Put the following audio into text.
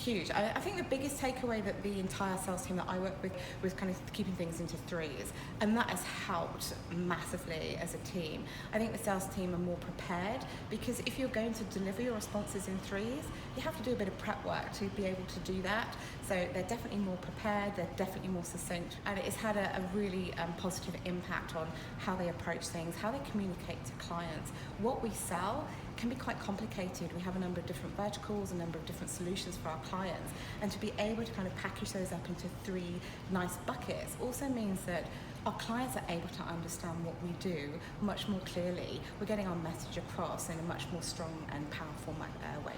huge. I think the biggest takeaway that the entire sales team that I work with was kind of keeping things into threes, and that has helped massively as a team. I think the sales team are more prepared, because if you're going to deliver your responses in threes, you have to do a bit of prep work to be able to do that. So they're definitely more prepared, they're definitely more succinct, and it's had a really positive impact on how they approach things, how they communicate to clients. What we sell can be quite complicated. We have a number of different verticals, a number of different solutions for our clients, and to be able to kind of package those up into three nice buckets also means that our clients are able to understand what we do much more clearly. We're getting our message across in a much more strong and powerful way.